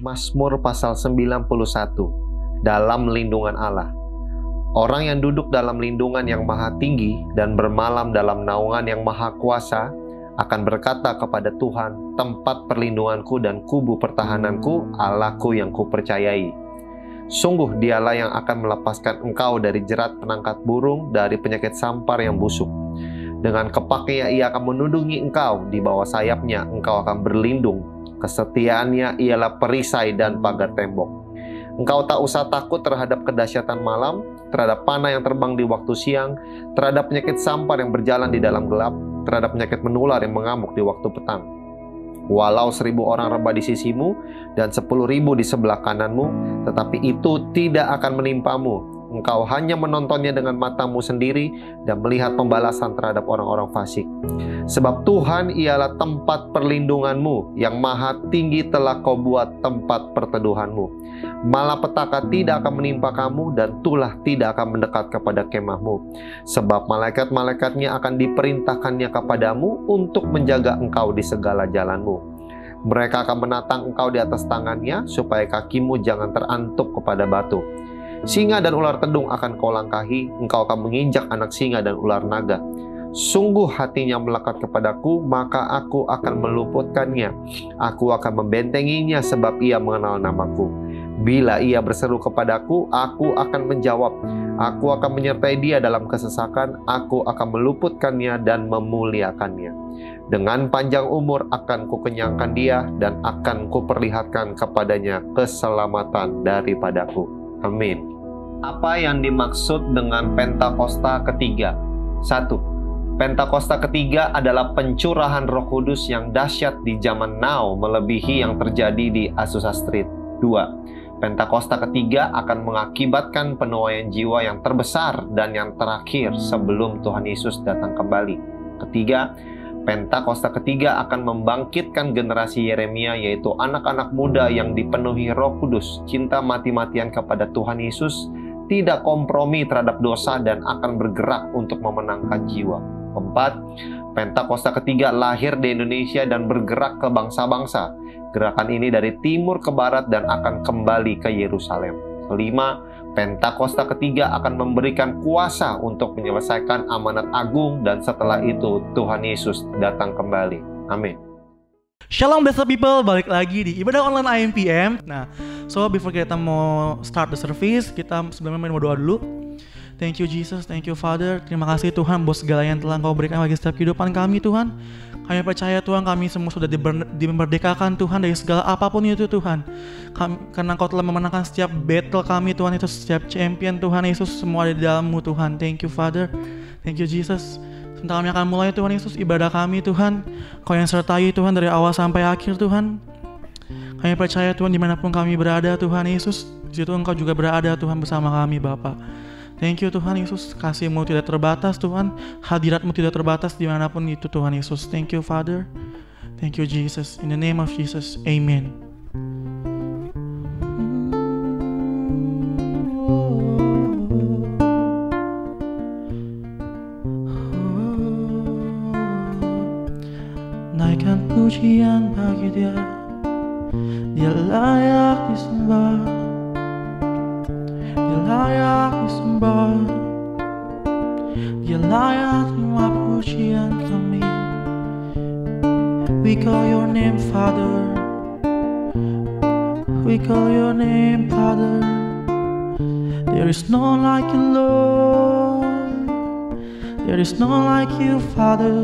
Mazmur pasal 91, dalam lindungan Allah. Orang yang duduk dalam lindungan yang maha tinggi dan bermalam dalam naungan yang maha kuasa akan berkata kepada Tuhan, tempat perlindunganku dan kubu pertahananku, Allahku yang kupercayai. Sungguh dialah yang akan melepaskan engkau dari jerat penangkat burung, dari penyakit sampar yang busuk. Dengan kepaknya ia akan menundungi engkau, di bawah sayapnya engkau akan berlindung. Kesetiaannya ialah perisai dan pagar tembok. Engkau tak usah takut terhadap kedahsyatan malam, terhadap panah yang terbang di waktu siang, terhadap penyakit sampar yang berjalan di dalam gelap, terhadap penyakit menular yang mengamuk di waktu petang. Walau 1000 orang rebah di sisimu dan 10.000 di sebelah kananmu, tetapi itu tidak akan menimpamu. Engkau hanya menontonnya dengan matamu sendiri dan melihat pembalasan terhadap orang-orang fasik. Sebab Tuhan ialah tempat perlindunganmu, yang maha tinggi telah kau buat tempat perteduhanmu. Malapetaka tidak akan menimpa kamu dan tulah tidak akan mendekat kepada kemahmu. Sebab malaikat-malaikatnya akan diperintahkannya kepadamu untuk menjaga engkau di segala jalanmu. Mereka akan menatang engkau di atas tangannya, supaya kakimu jangan terantuk kepada batu. Singa dan ular tedung akan kau langkahi, engkau akan menginjak anak singa dan ular naga. Sungguh hatinya melekat kepadaku, maka aku akan meluputkannya. Aku akan membentenginya sebab ia mengenal namaku. Bila ia berseru kepadaku, aku akan menjawab. Aku akan menyertai dia dalam kesesakan, aku akan meluputkannya dan memuliakannya. Dengan panjang umur akan kukenyangkan dia, dan akan kuperlihatkan kepadanya keselamatan daripadaku. Amin. Apa yang dimaksud dengan Pentakosta ketiga? 1. Pentakosta ketiga adalah pencurahan Roh Kudus yang dahsyat di zaman now, melebihi yang terjadi di Azusa Street. 2. Pentakosta ketiga akan mengakibatkan penuaian jiwa yang terbesar dan yang terakhir sebelum Tuhan Yesus datang kembali. Ketiga, Pentakosta ketiga akan membangkitkan generasi Yeremia, yaitu anak-anak muda yang dipenuhi Roh Kudus, cinta mati-matian kepada Tuhan Yesus, tidak kompromi terhadap dosa, dan akan bergerak untuk memenangkan jiwa. 4. Pentakosta ketiga lahir di Indonesia dan bergerak ke bangsa-bangsa. Gerakan ini dari timur ke barat dan akan kembali ke Yerusalem. 5. Pentakosta ketiga akan memberikan kuasa untuk menyelesaikan amanat agung, dan setelah itu Tuhan Yesus datang kembali. Amin. Shalom blessed people, balik lagi di ibadah online IMPM. Nah, so before kita mau start the service, kita sebelumnya mau doa dulu. Thank you Jesus, thank you Father. Terima kasih Tuhan buat segala yang telah Engkau berikan bagi setiap kehidupan kami Tuhan. Kami percaya Tuhan, kami semua sudah dimerdekakan Tuhan dari segala apapun itu Tuhan. Karena Engkau telah memenangkan setiap battle kami Tuhan, itu setiap champion Tuhan Yesus, semua ada di dalam-Mu Tuhan. Thank you Father, thank you Jesus. Sebentar kami akan mulai Tuhan Yesus ibadah kami Tuhan. Kau yang sertai Tuhan dari awal sampai akhir Tuhan. Kami percaya Tuhan dimanapun kami berada Tuhan Yesus, di situ Engkau juga berada Tuhan bersama kami Bapa. Thank you Tuhan Yesus, kasih-Mu tidak terbatas Tuhan, hadirat-Mu tidak terbatas dimanapun itu Tuhan Yesus. Thank you Father, thank you Jesus, in the name of Jesus, Amen. Naikkan pujian bagi Dia, Dia layak disembah, Dia layak disembah, Dia layak terima pujian kami. We call your name Father, we call your name Father. There is none like you Lord, there is none like you Father.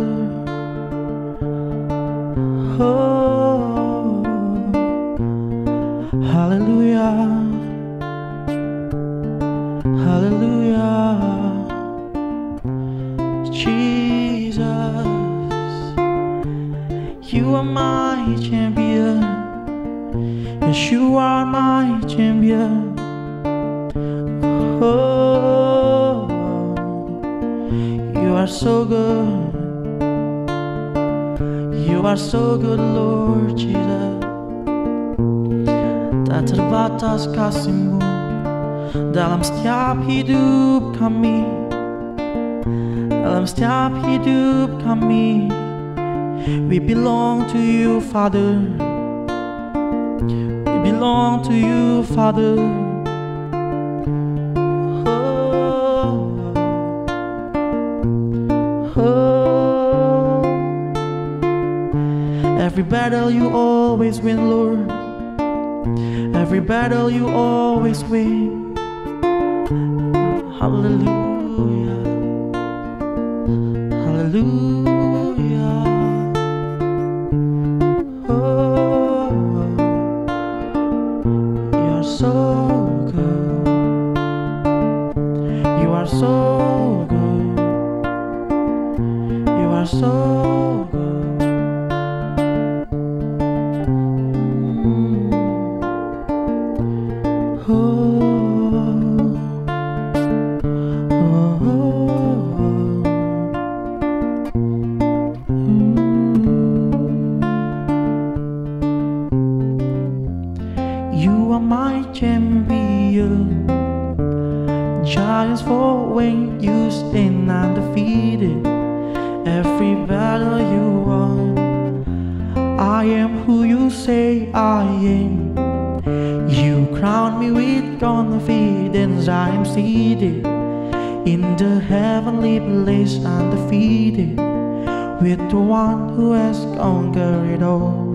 Oh, hallelujah, hallelujah, Jesus, you are my champion, yes you are my champion. Oh, you are so good, you are so good Lord Jesus. Tak terbatas kasih-Mu dalam setiap hidup kami, dalam setiap hidup kami. We belong to you Father, we belong to you, Father. Every battle you always win, Lord. Every battle you always win. Hallelujah. Hallelujah. Oh, you are so good. You are so good. You are so good. You are my champion. Giants fall when you stand undefeated. Every battle you won. I am who you say I am. You crown me with confidence. I am seated in the heavenly place, undefeated, with the one who has conquered it all.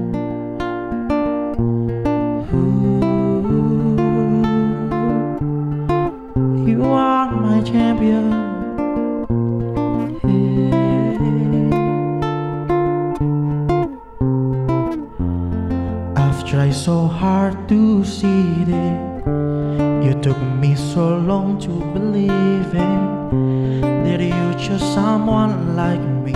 You are my champion. I've tried so hard to see it. You took me so long to believe in that you chose someone like me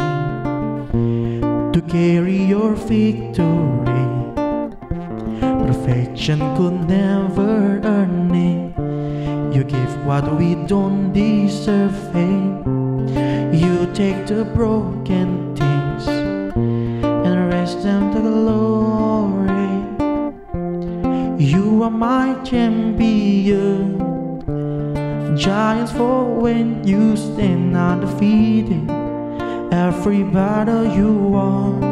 to carry your victory. Perfection could never earn it. You give what we don't deserve, you take the broken things and raise them to glory. You are my champion. Giants fall when you stand undefeated. Every battle you won.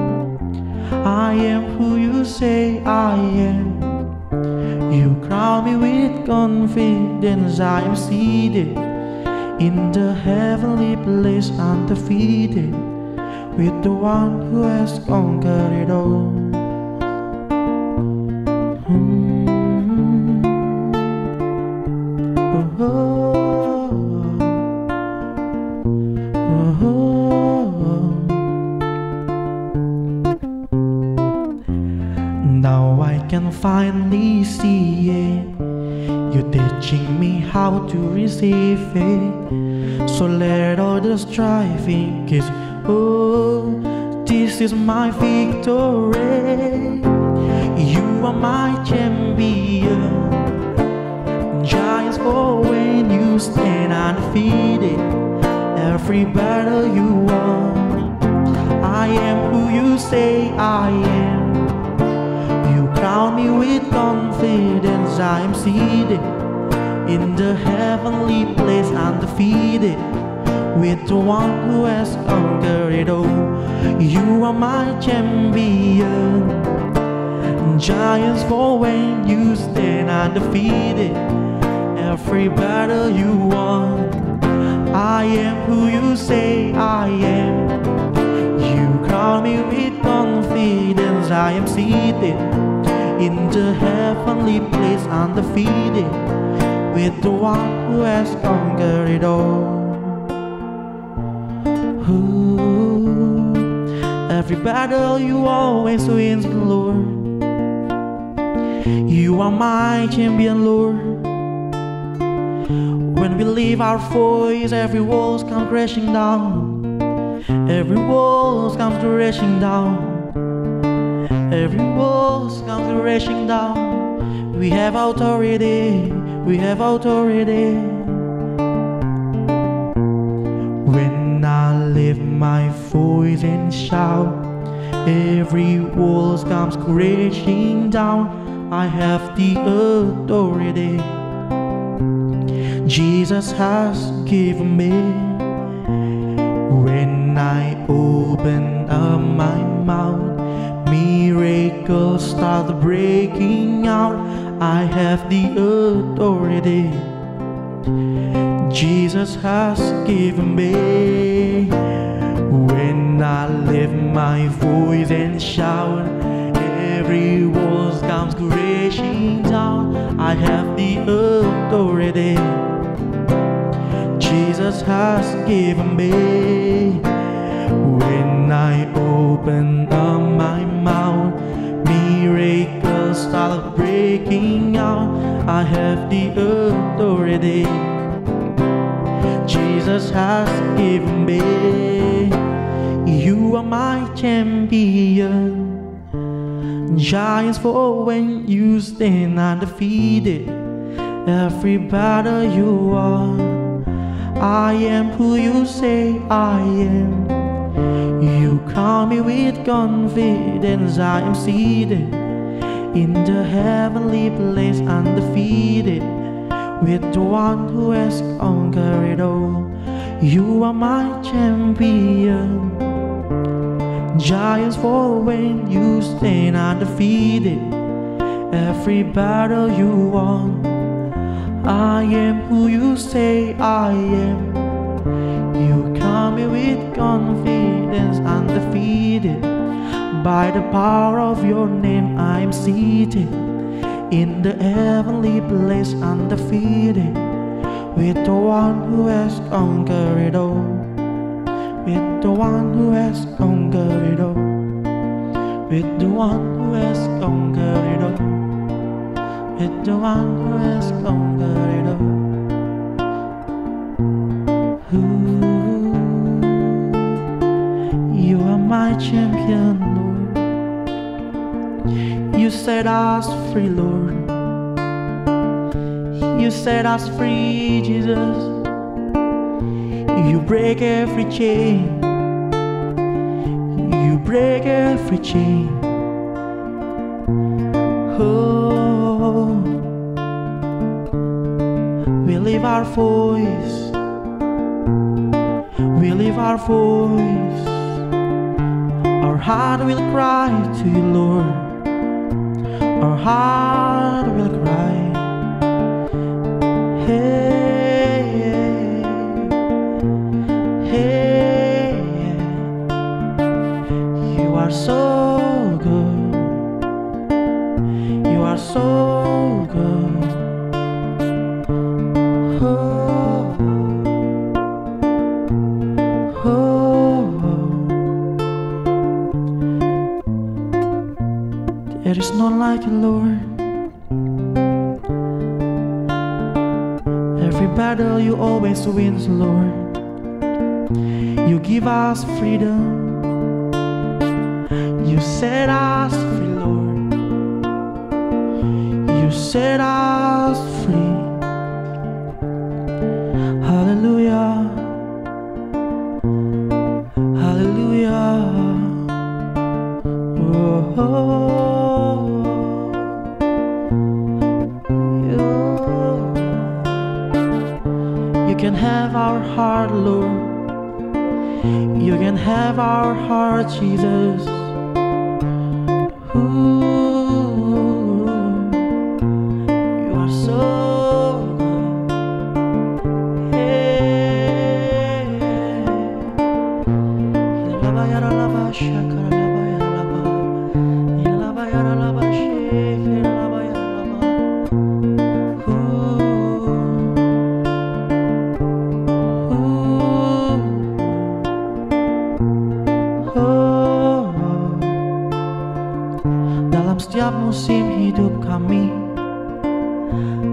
I am who you say I am. You crown me with confidence. I am seated in the heavenly place, undefeated, with the one who has conquered it all. Now I can finally see it. You're teaching me how to receive it. So let all the striving kiss. Oh, this is my victory. You are my champion. Giants fall when you stand undefeated. Every battle you won. I am who you say I am. You crown me with confidence. I am seated in the heavenly place, undefeated, with the one who has conquered it all. You are my champion. Giants fall when you stand undefeated. Every battle you won. I am who you say I am. You crown me with confidence. I am seated in the heavenly place, undefeated, with the one who has conquered it all. Ooh, every battle you always win, Lord. You are my champion, Lord. When we leave our voice, every walls come crashing down. Every walls comes crashing down. Every walls comes crashing down. We have authority. We have authority. When I lift my voice and shout, every wall comes crashing down. I have the authority Jesus has given me. When I open up my mouth, miracles start breaking out. I have the authority Jesus has given me. When I lift my voice and shout, every wall comes crashing down. I have the authority Jesus has given me. When I open up my mouth, miracles start breaking out. I have the authority Jesus has given me. You are my champion. Giants fall when you stand undefeated. Every battle you won, I am who you say I am. You call me with confidence. I am seated in the heavenly place, undefeated, with the one who has conquered it all. You are my champion. Giants fall when you stand undefeated. Every battle you won, I am who you say I am. You call me with confidence, undefeated. By the power of your name I am seated in the heavenly place, undefeated, with the one who has conquered it all. With the one who has conquered it all. With the one who has conquered it all. With the one who has conquered it all. Ooh, you are my champion, Lord. You set us free, Lord. You set us free, Jesus. You break every chain. You break every chain. Oh, we lift our voice. We lift our voice. Our heart will cry to you, Lord. Our heart will cry. You are so good. You are so good. Oh, oh, there is none like you, Lord. Every battle you always win, Lord. You give us freedom. You set us free, Lord. You set us free. Hallelujah. Hallelujah. Oh, you can have our heart, Lord. You can have our heart, Jesus. Ooh, you are so good. Hey, dalam setiap musim hidup kami,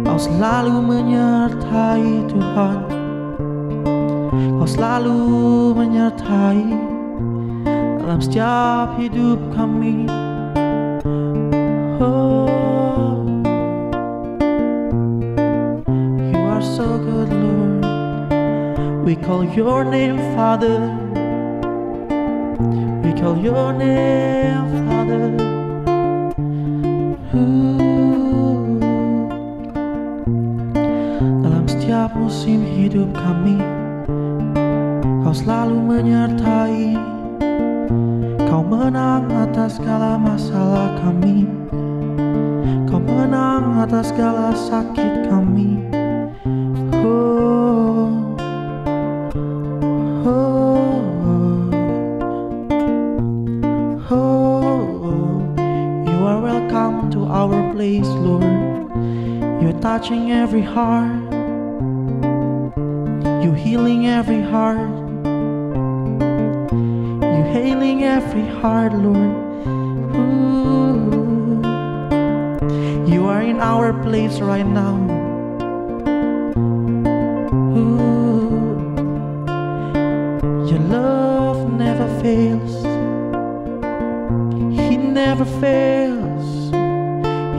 Kau selalu menyertai Tuhan. Kau selalu menyertai dalam setiap hidup kami. Oh, you are so good, Lord. We call your name, Father. We call your name, Father. Dalam setiap musim hidup kami, Kau selalu menyertai. Kau menang atas segala masalah kami. Kau pemenang atas segala sakit kami. Oh, oh, oh, oh. You are welcome to our place, Lord. You're touching every heart. You healing every heart. You healing every heart, Lord. Ooh. You are in our place right now. Ooh. Your love never fails. He never fails.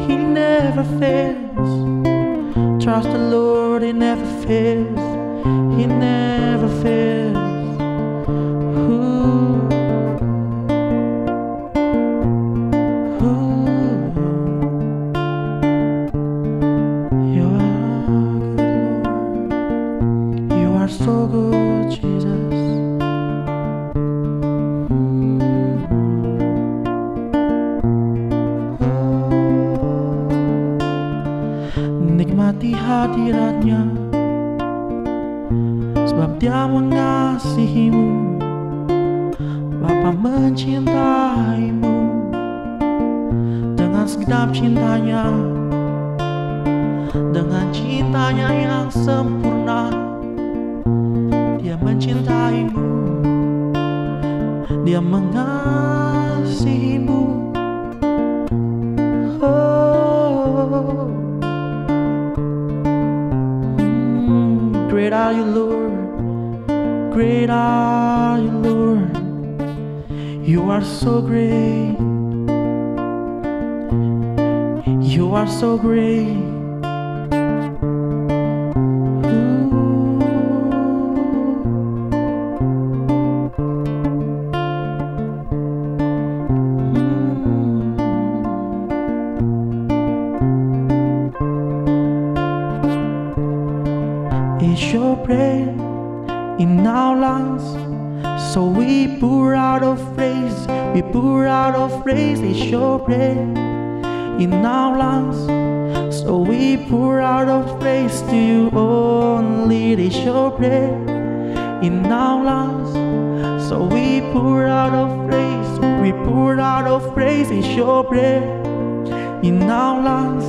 He never fails. Trust the Lord, He never fails. He never fails. Ooh. Ooh. You are good, Lord. You are so good, Jesus. Nikmati hadiratnya, sebab Dia mengasihimu. Bapa mencintaimu dengan segenap cintanya, dengan cintanya yang sempurna. Dia mencintaimu, Dia mengasihimu. Oh. Great are you, Lord. Great are you, Lord. You are so great. You are so great. It's your breath in our lungs, so we pour out of praise. We pour out of praise. It's your breath in our lungs, so we pour out of praise to you only. It's your breath in our lungs, so we pour out of praise. We pour out of praise. It's your breath in our lungs.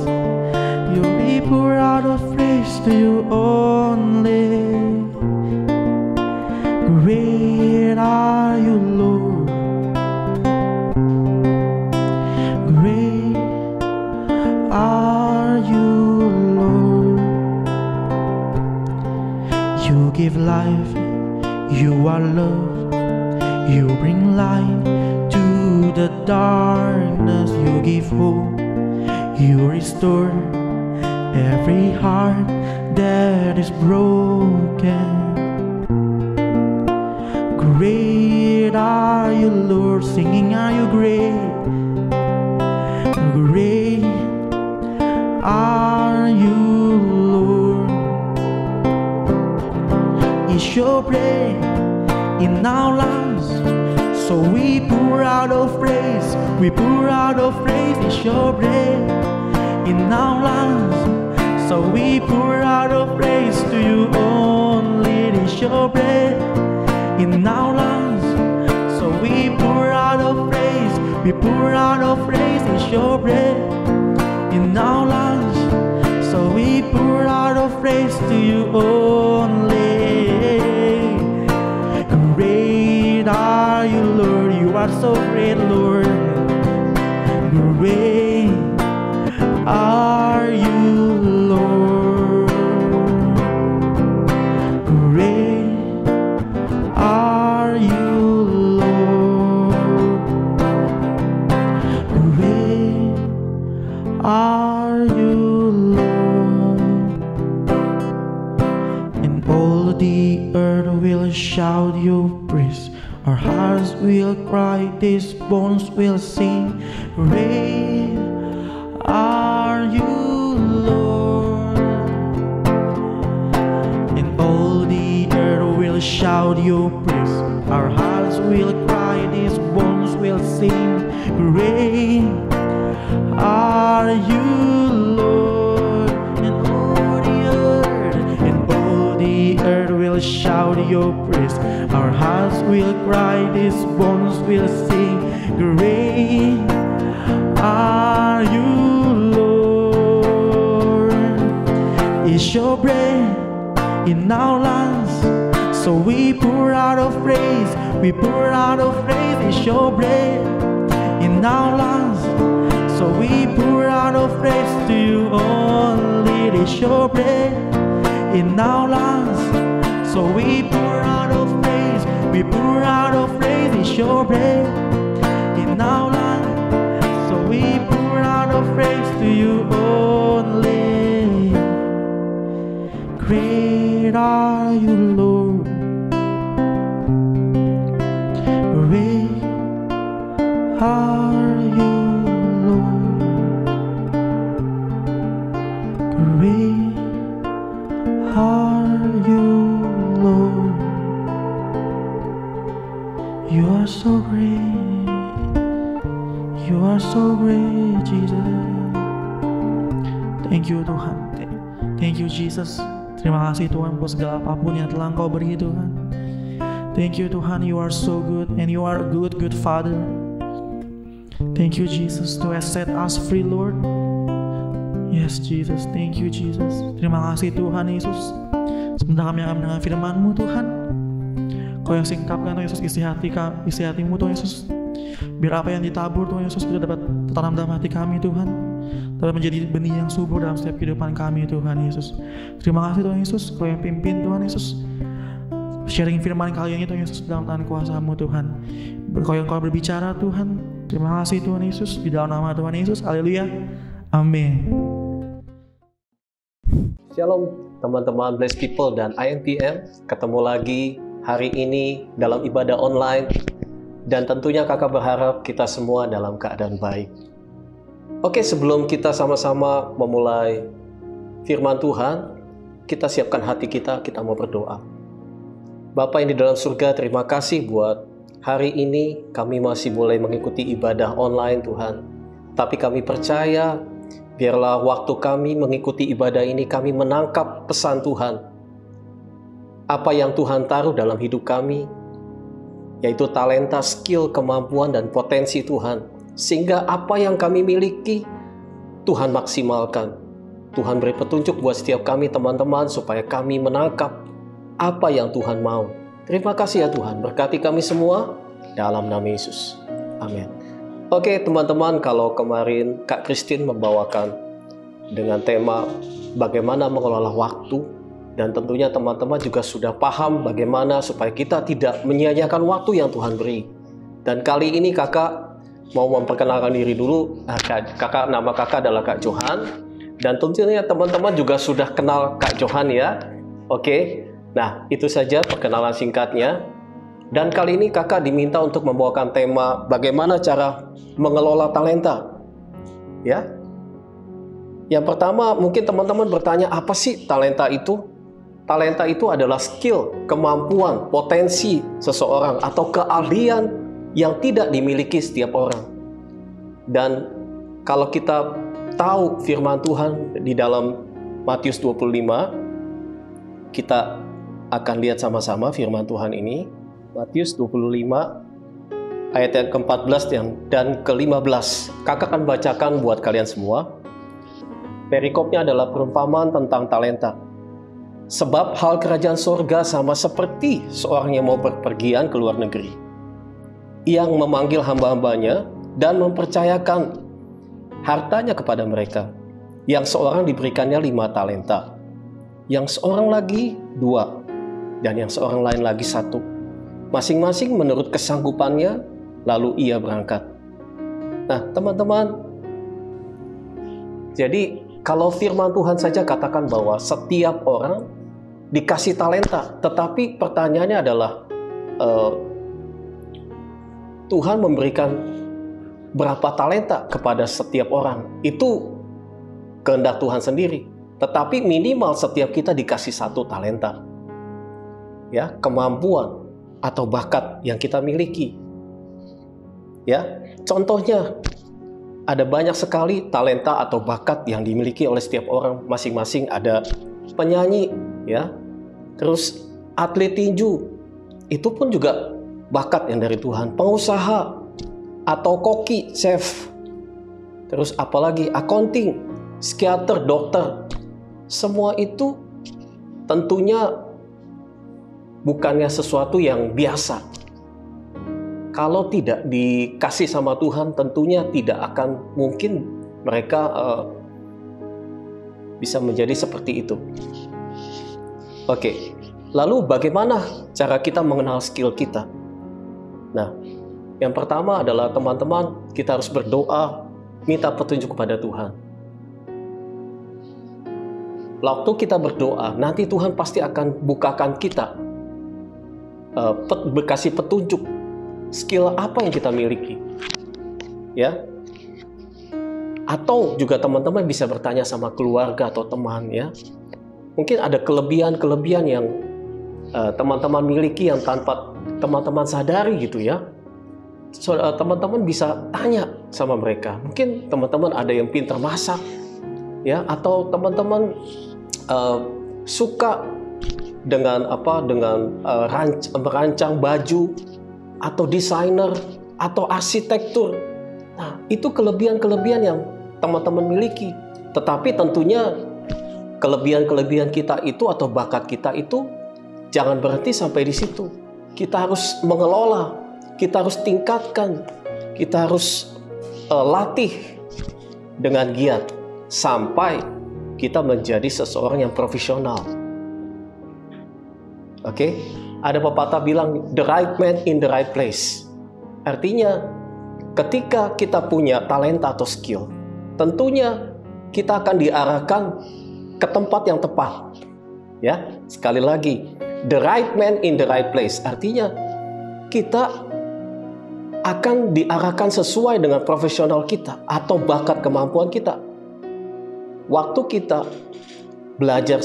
We pour out of praise to you only. Great are you, Lord. Great are you, Lord. You give life, you are love. You bring light to the darkness. You give hope, you restore every heart that is broken. Great are you, Lord. Singing, are you great? Great are you, Lord. It's your breath in our lungs, so we pour out of praise. We pour out of praise. It's your breath in our lungs, so we pour out of praise to you only. It's your breath in our lungs, so we pour out of praise. We pour out of praise. It's your breath in our lungs, so we pour out of praise to you only. Great are you, Lord. You are so great, Lord. Great are you, Lord. Great are you, Lord. Great are you, Lord. And all the earth will shout your praise. Our hearts will cry, these bones will sing. Great are you, Lord. And all the earth will shout your praise. Our hearts will cry, these bones will sing. Great are you, these bones will sing. Great are you, Lord. It's your breath in our lungs, so we pour out of praise. We pour out of praise. It's your breath in our lungs, so we pour out of praise to you only. It's your breath in our lungs, so we pour out of praise. We pour out of praise. It's your breath in our lungs, so we pour out of praise to you only. Great are you, Lord. Great are you, Lord. Great are you, Lord. You are so great. You are so great, Jesus. Thank you, Tuhan. Thank you, Jesus. Terima kasih Tuhan buat segala apapun yang telah Engkau beri, Tuhan. Thank you, Tuhan. You are so good, and you are a good, good Father. Thank you, Jesus, to set us free, Lord. Yes, Jesus. Thank you, Jesus. Terima kasih Tuhan Yesus. Sebentar kami akan mendengar firman-Mu, Tuhan. Kau yang singkapkan, Tuhan Yesus, isi hatimu, Tuhan Yesus. Biar apa yang ditabur, Tuhan Yesus, itu dapat tertanam dalam hati kami, Tuhan. Dapat menjadi benih yang subur dalam setiap kehidupan kami, Tuhan Yesus. Terima kasih Tuhan Yesus, Kau yang pimpin, Tuhan Yesus. Sharing firman kali ini, Tuhan Yesus, dalam tangan kuasa-Mu, Tuhan. Kau yang Kau berbicara, Tuhan. Terima kasih Tuhan Yesus, di dalam nama Tuhan Yesus. Haleluya. Amin. Shalom teman-teman Blessed People dan IMPM. Ketemu lagi hari ini dalam ibadah online. Dan tentunya kakak berharap kita semua dalam keadaan baik. Oke, sebelum kita sama-sama memulai firman Tuhan, kita siapkan hati kita mau berdoa. Bapa yang di dalam surga, terima kasih buat hari ini kami masih boleh mengikuti ibadah online Tuhan. Tapi kami percaya, biarlah waktu kami mengikuti ibadah ini, kami menangkap pesan Tuhan. Apa yang Tuhan taruh dalam hidup kami, yaitu talenta, skill, kemampuan, dan potensi Tuhan. Sehingga apa yang kami miliki, Tuhan maksimalkan. Tuhan beri petunjuk buat setiap kami teman-teman, supaya kami menangkap apa yang Tuhan mau. Terima kasih ya Tuhan, berkati kami semua, dalam nama Yesus. Amin. Oke teman-teman, kalau kemarin Kak Christine membawakan dengan tema bagaimana mengelola waktu, dan tentunya teman-teman juga sudah paham bagaimana supaya kita tidak menyia-nyiakan waktu yang Tuhan beri. Dan kali ini kakak mau memperkenalkan diri dulu. Nama kakak adalah Kak Johan. Dan tentunya teman-teman juga sudah kenal Kak Johan ya. Oke, nah itu saja perkenalan singkatnya. Dan kali ini kakak diminta untuk membawakan tema bagaimana cara mengelola talenta. Ya. Yang pertama mungkin teman-teman bertanya, apa sih talenta itu? Talenta itu adalah skill, kemampuan, potensi seseorang atau keahlian yang tidak dimiliki setiap orang. Dan kalau kita tahu firman Tuhan di dalam Matius 25, kita akan lihat sama-sama firman Tuhan ini. Matius 25 ayat yang ke-14 dan ke-15. Kakak akan bacakan buat kalian semua. Perikopnya adalah perumpamaan tentang talenta. Sebab hal kerajaan sorga sama seperti seorang yang mau berpergian ke luar negeri, yang memanggil hamba-hambanya dan mempercayakan hartanya kepada mereka. Yang seorang diberikannya 5 talenta, yang seorang lagi 2, dan yang seorang lain lagi 1. Masing-masing menurut kesanggupannya, lalu ia berangkat. Nah teman-teman, jadi kalau firman Tuhan saja katakan bahwa setiap orang dikasih talenta, tetapi pertanyaannya adalah Tuhan memberikan berapa talenta kepada setiap orang. Itu kehendak Tuhan sendiri. Tetapi minimal setiap kita dikasih 1 talenta. Ya, kemampuan atau bakat yang kita miliki. Ya, contohnya ada banyak sekali talenta atau bakat yang dimiliki oleh setiap orang masing-masing. Ada penyanyi, ya. Terus atlet tinju. Itu pun juga bakat yang dari Tuhan. Pengusaha atau koki, chef. Terus apalagi accounting, psikiater, dokter. Semua itu tentunya bukannya sesuatu yang biasa. Kalau tidak dikasih sama Tuhan, tentunya tidak akan mungkin mereka bisa menjadi seperti itu. Oke, lalu bagaimana cara kita mengenal skill kita? Nah, yang pertama adalah teman-teman, kita harus berdoa, minta petunjuk kepada Tuhan. Waktu kita berdoa, nanti Tuhan pasti akan bukakan kita, berkasih petunjuk skill apa yang kita miliki, ya. Atau juga teman-teman bisa bertanya sama keluarga atau teman, ya. Mungkin ada kelebihan-kelebihan yang teman-teman miliki yang tanpa teman-teman sadari gitu, ya. So, teman-teman bisa tanya sama mereka. Mungkin teman-teman ada yang pintar masak, ya, atau teman-teman suka dengan merancang baju, atau desainer, atau arsitektur. Nah, itu kelebihan-kelebihan yang teman-teman miliki. Tetapi tentunya kelebihan-kelebihan kita itu atau bakat kita itu jangan berhenti sampai di situ. Kita harus mengelola, kita harus tingkatkan, kita harus latih dengan giat sampai kita menjadi seseorang yang profesional. Oke? Ada pepatah bilang, the right man in the right place. Artinya, ketika kita punya talenta atau skill, tentunya kita akan diarahkan ke tempat yang tepat. Ya, sekali lagi, the right man in the right place. Artinya, kita akan diarahkan sesuai dengan profesional kita atau bakat kemampuan kita. Waktu kita belajar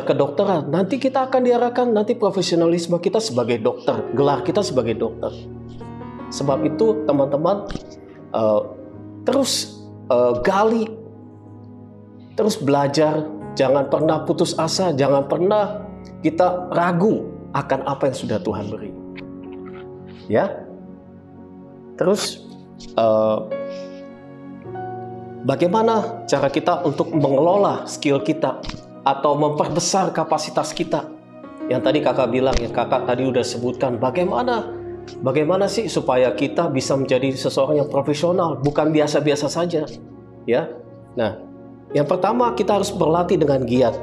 kedokteran, nanti kita akan diarahkan nanti profesionalisme kita sebagai dokter, gelar kita sebagai dokter. Sebab itu teman-teman terus gali, terus belajar, jangan pernah putus asa, jangan pernah kita ragu akan apa yang sudah Tuhan beri. Ya, terus bagaimana cara kita untuk mengelola skill kita atau memperbesar kapasitas kita? Yang tadi kakak bilang, ya kakak tadi udah sebutkan bagaimana sih supaya kita bisa menjadi seseorang yang profesional, bukan biasa-biasa saja, ya. Nah, yang pertama kita harus berlatih dengan giat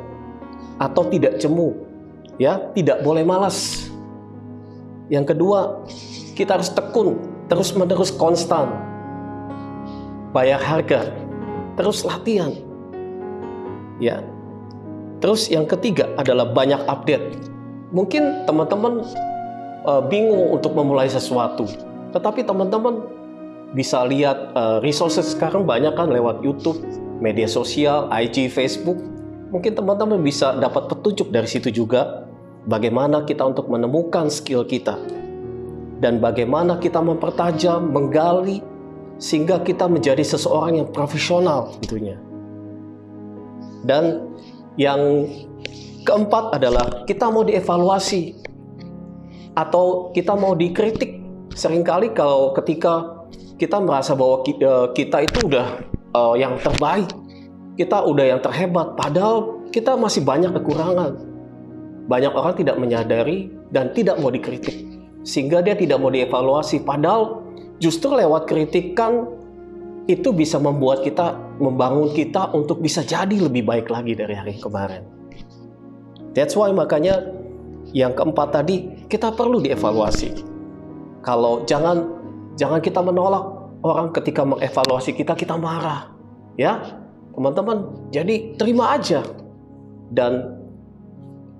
atau tidak jemu, ya, tidak boleh malas. Yang kedua, kita harus tekun, terus-menerus konstan, bayar harga, terus latihan, ya. Terus yang ketiga adalah banyak update. Mungkin teman-teman bingung untuk memulai sesuatu, tetapi teman-teman bisa lihat resources sekarang banyak kan lewat YouTube, media sosial, IG, Facebook. Mungkin teman-teman bisa dapat petunjuk dari situ juga, bagaimana kita untuk menemukan skill kita dan bagaimana kita mempertajam, menggali, sehingga kita menjadi seseorang yang profesional tentunya. Dan yang keempat adalah kita mau dievaluasi atau kita mau dikritik. Seringkali kalau ketika kita merasa bahwa kita itu udah yang terbaik, kita udah yang terhebat, padahal kita masih banyak kekurangan. Banyak orang tidak menyadari dan tidak mau dikritik, sehingga dia tidak mau dievaluasi, padahal justru lewat kritikan itu bisa membuat kita, membangun kita untuk bisa jadi lebih baik lagi dari hari kemarin. That's why makanya yang keempat tadi, kita perlu dievaluasi. Kalau jangan kita menolak orang ketika mengevaluasi kita marah. Ya, teman-teman, jadi terima aja. Dan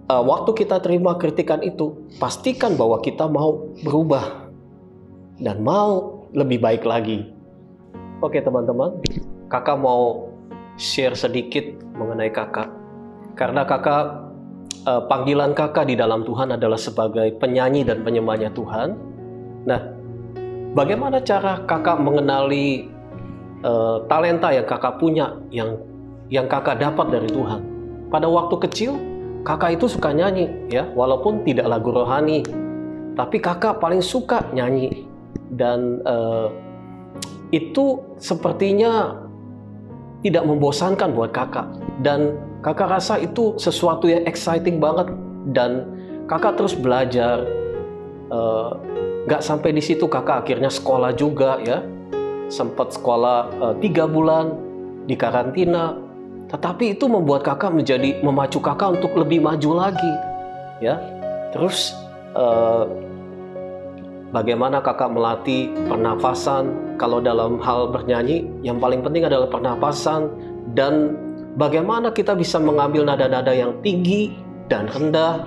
waktu kita terima kritikan itu, pastikan bahwa kita mau berubah dan mau lebih baik lagi. Oke teman-teman, kakak mau share sedikit mengenai kakak. Karena kakak, panggilan kakak di dalam Tuhan adalah sebagai penyanyi dan penyembahnya Tuhan. Nah, bagaimana cara kakak mengenali talenta yang kakak punya, yang kakak dapat dari Tuhan? Pada waktu kecil, kakak itu suka nyanyi, ya, walaupun tidak lagu rohani. Tapi kakak paling suka nyanyi. Dan itu sepertinya tidak membosankan buat kakak. Dan kakak rasa itu sesuatu yang exciting banget. Dan kakak terus belajar. Gak sampai di situ, kakak akhirnya sekolah juga ya. Sempat sekolah 3 bulan di karantina. Tetapi itu membuat kakak memacu kakak untuk lebih maju lagi ya. Terus bagaimana kakak melatih pernafasan. Kalau dalam hal bernyanyi, yang paling penting adalah pernapasan. Dan bagaimana kita bisa mengambil nada-nada yang tinggi dan rendah.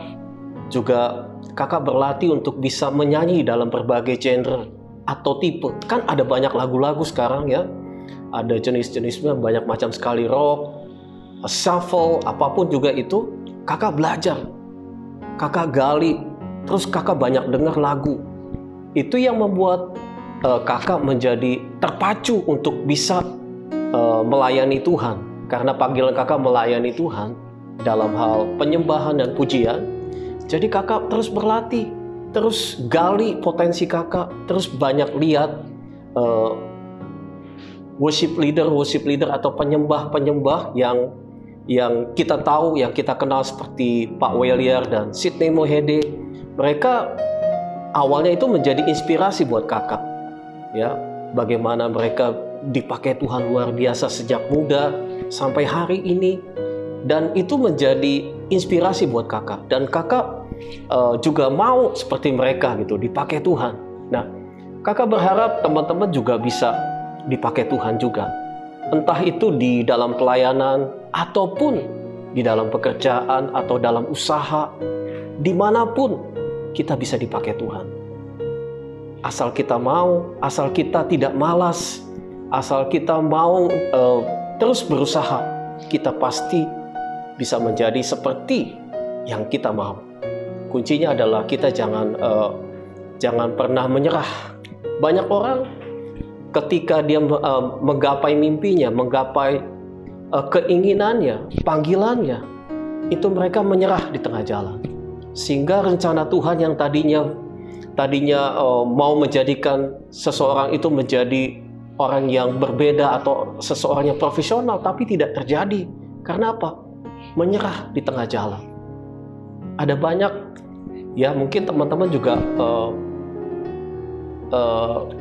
Juga kakak berlatih untuk bisa menyanyi dalam berbagai genre atau tipe. Kan ada banyak lagu-lagu sekarang ya. Ada jenis-jenisnya banyak macam sekali, rock, shuffle, apapun juga itu. Kakak belajar, kakak gali, terus kakak banyak dengar lagu. Itu yang membuat kakak menjadi terpacu untuk bisa melayani Tuhan. Karena panggilan kakak melayani Tuhan dalam hal penyembahan dan pujian. Jadi kakak terus berlatih, terus gali potensi kakak, terus banyak lihat worship leader atau penyembah yang kita tahu, yang kita kenal seperti Pak Welier dan Sidney Mohede. Mereka awalnya itu menjadi inspirasi buat kakak. Ya, bagaimana mereka dipakai Tuhan luar biasa sejak muda sampai hari ini. Dan itu menjadi inspirasi buat kakak. Dan kakak juga mau seperti mereka gitu, dipakai Tuhan. Nah, kakak berharap teman-teman juga bisa dipakai Tuhan juga. Entah itu di dalam pelayanan, ataupun di dalam pekerjaan, atau dalam usaha. Dimanapun kita bisa dipakai Tuhan. Asal kita mau, asal kita tidak malas, asal kita mau terus berusaha, kita pasti bisa menjadi seperti yang kita mau. Kuncinya adalah kita jangan pernah menyerah. Banyak orang ketika dia menggapai mimpinya, menggapai keinginannya, panggilannya, itu mereka menyerah di tengah jalan. Sehingga rencana Tuhan yang tadinya mau menjadikan seseorang itu menjadi orang yang berbeda atau seseorang yang profesional, tapi tidak terjadi. Karena apa? Menyerah di tengah jalan. Ada banyak ya, mungkin teman-teman juga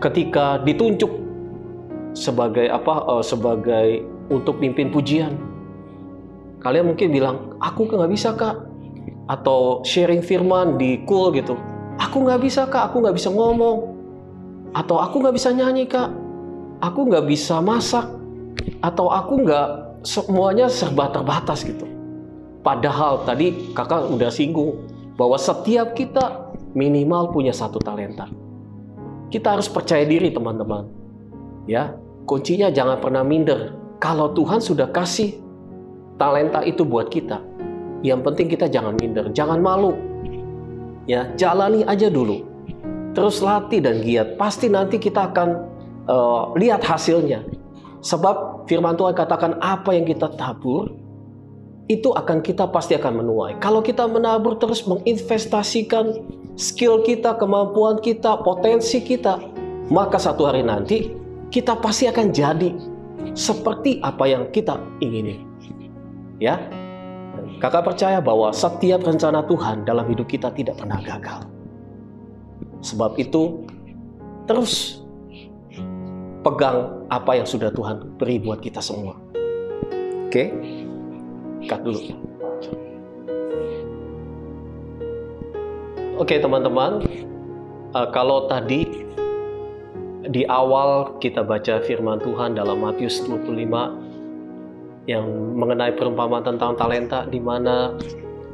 ketika ditunjuk sebagai untuk pimpin pujian, kalian mungkin bilang, aku nggak bisa kak. Atau sharing firman di cool gitu, aku nggak bisa kak, aku nggak bisa ngomong. Atau aku nggak bisa nyanyi kak, aku nggak bisa masak. Atau aku nggak, semuanya serba terbatas gitu. Padahal tadi kakak udah singgung bahwa setiap kita minimal punya 1 talenta. Kita harus percaya diri teman-teman. Ya, kuncinya jangan pernah minder. Kalau Tuhan sudah kasih talenta itu buat kita, yang penting kita jangan minder, jangan malu. Ya, jalani aja dulu. Terus latih dan giat. Pasti nanti kita akan lihat hasilnya. Sebab firman Tuhan katakan apa yang kita tabur, itu kita pasti akan menuai. Kalau kita menabur terus menginvestasikan skill kita, kemampuan kita, potensi kita, maka satu hari nanti kita pasti akan jadi seperti apa yang kita ingini. Ya, kakak percaya bahwa setiap rencana Tuhan dalam hidup kita tidak pernah gagal. Sebab itu terus pegang apa yang sudah Tuhan beri buat kita semua. Oke? Cut dulu. Oke teman-teman, kalau tadi di awal kita baca firman Tuhan dalam Matius 25 yang mengenai perumpamaan tentang talenta, di mana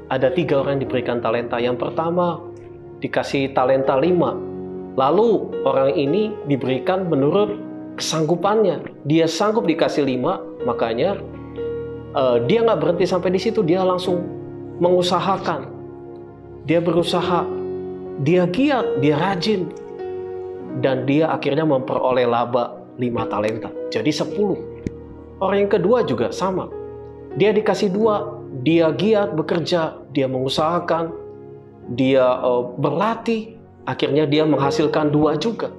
ada 3 orang yang diberikan talenta. Yang pertama dikasih talenta 5, lalu orang ini diberikan menurut kesanggupannya. Dia sanggup dikasih 5, makanya dia nggak berhenti sampai di situ, dia langsung mengusahakan. Dia berusaha, dia giat, dia rajin, dan dia akhirnya memperoleh laba 5 talenta, jadi 10. Orang yang kedua juga sama, dia dikasih 2, dia giat bekerja, dia mengusahakan, dia berlatih, akhirnya dia menghasilkan 2 juga.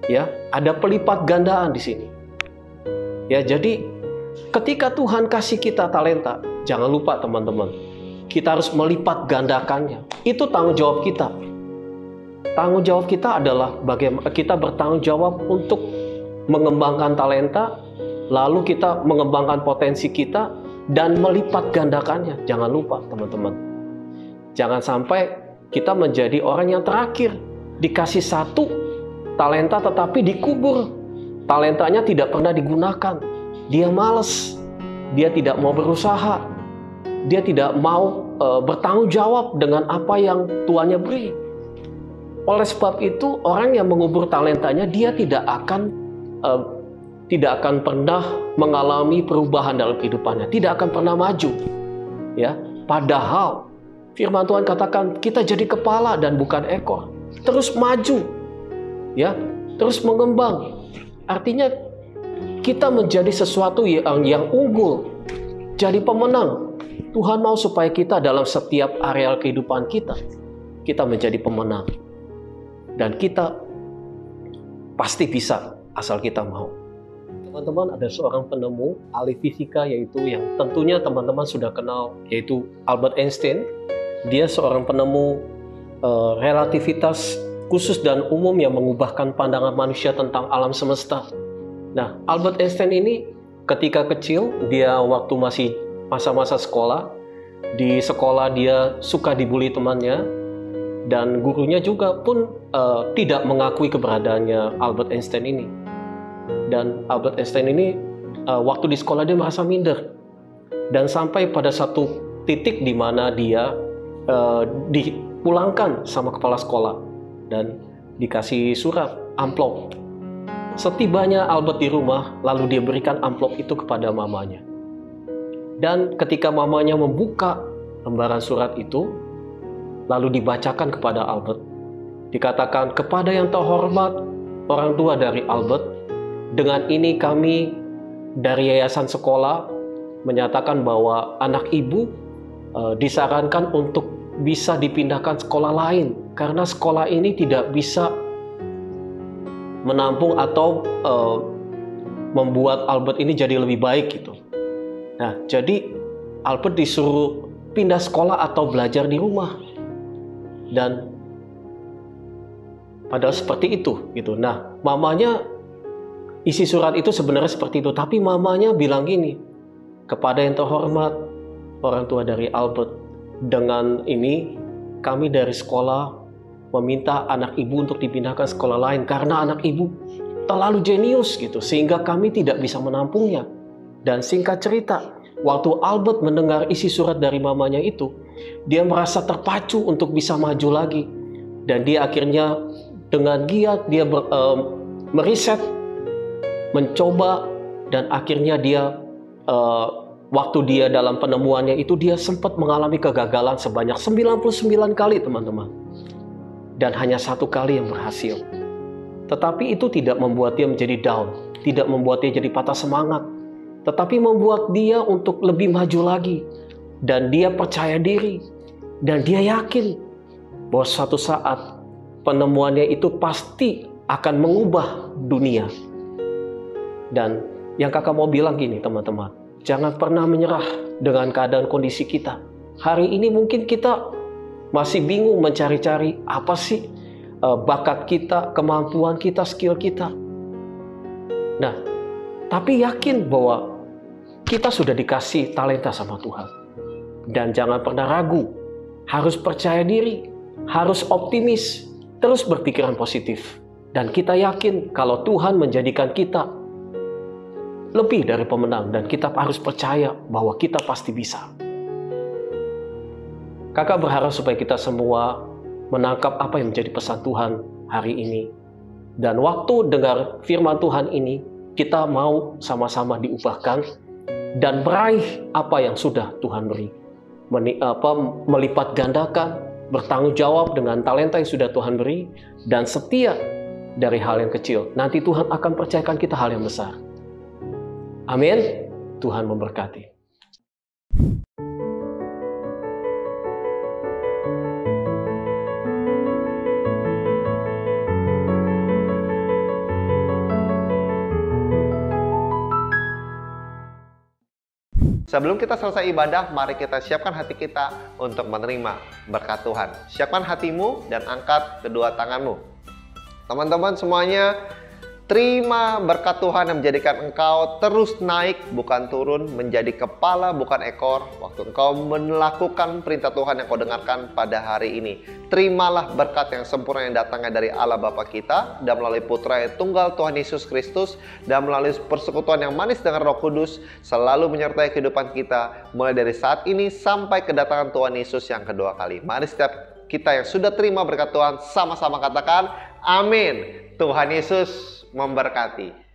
Ya, ada pelipat gandaan di sini. Ya, jadi ketika Tuhan kasih kita talenta, jangan lupa teman-teman, kita harus melipat gandakannya. Itu tanggung jawab kita. Tanggung jawab kita adalah bagaimana kita bertanggung jawab untuk mengembangkan talenta, lalu kita mengembangkan potensi kita dan melipat gandakannya. Jangan lupa teman-teman. Jangan sampai kita menjadi orang yang terakhir, dikasih 1 talenta tetapi dikubur. Talentanya tidak pernah digunakan. Dia malas. Dia tidak mau berusaha. Dia tidak mau bertanggung jawab dengan apa yang Tuhannya beri. Oleh sebab itu, orang yang mengubur talentanya, dia tidak akan pernah mengalami perubahan dalam kehidupannya, tidak akan pernah maju. Ya, padahal firman Tuhan katakan kita jadi kepala dan bukan ekor, terus maju, ya, terus mengembang. Artinya kita menjadi sesuatu yang unggul, jadi pemenang. Tuhan mau supaya kita dalam setiap areal kehidupan kita menjadi pemenang. Dan kita pasti bisa asal kita mau. Teman-teman, ada seorang penemu ahli fisika yaitu yang tentunya teman-teman sudah kenal, yaitu Albert Einstein. Dia seorang penemu relativitas khusus dan umum yang mengubahkan pandangan manusia tentang alam semesta. Nah, Albert Einstein ini ketika kecil, dia waktu masih masa-masa sekolah, di sekolah dia suka dibully temannya. Dan gurunya juga pun tidak mengakui keberadaannya Albert Einstein ini. Dan Albert Einstein ini waktu di sekolah dia merasa minder. Dan sampai pada satu titik di mana dia dipulangkan sama kepala sekolah. Dan dikasih surat, amplop. Setibanya Albert di rumah, lalu dia berikan amplop itu kepada mamanya. Dan ketika mamanya membuka lembaran surat itu, lalu dibacakan kepada Albert. Dikatakan, kepada yang terhormat orang tua dari Albert, dengan ini kami dari yayasan sekolah menyatakan bahwa anak ibu disarankan untuk bisa dipindahkan sekolah lain. Karena sekolah ini tidak bisa menampung atau membuat Albert ini jadi lebih baik gitu. Nah, jadi Albert disuruh pindah sekolah atau belajar di rumah. Dan padahal seperti itu gitu. Nah, mamanya, isi surat itu sebenarnya seperti itu, tapi mamanya bilang gini, kepada yang terhormat orang tua dari Albert, dengan ini kami dari sekolah meminta anak ibu untuk dipindahkan sekolah lain karena anak ibu terlalu jenius gitu, sehingga kami tidak bisa menampungnya. Dan singkat cerita, waktu Albert mendengar isi surat dari mamanya itu, dia merasa terpacu untuk bisa maju lagi. Dan dia akhirnya dengan giat dia meriset, mencoba, dan akhirnya dia waktu dia dalam penemuannya itu dia sempat mengalami kegagalan sebanyak 99 kali teman-teman. Dan hanya 1 kali yang berhasil. Tetapi itu tidak membuat dia menjadi down, tidak membuat dia jadi patah semangat, tetapi membuat dia untuk lebih maju lagi. Dan dia percaya diri. Dan dia yakin bahwa suatu saat penemuannya itu pasti akan mengubah dunia. Dan yang kakak mau bilang gini teman-teman, jangan pernah menyerah dengan keadaan kondisi kita. Hari ini mungkin kita masih bingung mencari-cari apa sih bakat kita, kemampuan kita, skill kita. Nah, tapi yakin bahwa kita sudah dikasih talenta sama Tuhan. Dan jangan pernah ragu, harus percaya diri, harus optimis, terus berpikiran positif. Dan kita yakin kalau Tuhan menjadikan kita lebih dari pemenang, dan kita harus percaya bahwa kita pasti bisa. Kakak berharap supaya kita semua menangkap apa yang menjadi pesan Tuhan hari ini. Dan waktu dengar firman Tuhan ini, kita mau sama-sama diubahkan dan meraih apa yang sudah Tuhan beri. Melipat gandakan, bertanggung jawab dengan talenta yang sudah Tuhan beri, dan setia dari hal yang kecil. Nanti Tuhan akan percayakan kita hal yang besar. Amin. Tuhan memberkati. Sebelum kita selesai ibadah, mari kita siapkan hati kita untuk menerima berkat Tuhan. Siapkan hatimu dan angkat kedua tanganmu. Teman-teman semuanya, terima berkat Tuhan yang menjadikan engkau terus naik, bukan turun, menjadi kepala, bukan ekor. Waktu engkau melakukan perintah Tuhan yang kau dengarkan pada hari ini. Terimalah berkat yang sempurna yang datangnya dari Allah Bapa kita, dan melalui Putra yang tunggal Tuhan Yesus Kristus, dan melalui persekutuan yang manis dengan Roh Kudus, selalu menyertai kehidupan kita, mulai dari saat ini sampai kedatangan Tuhan Yesus yang kedua kali. Mari setiap kita yang sudah terima berkat Tuhan, sama-sama katakan, amin. Tuhan Yesus memberkati.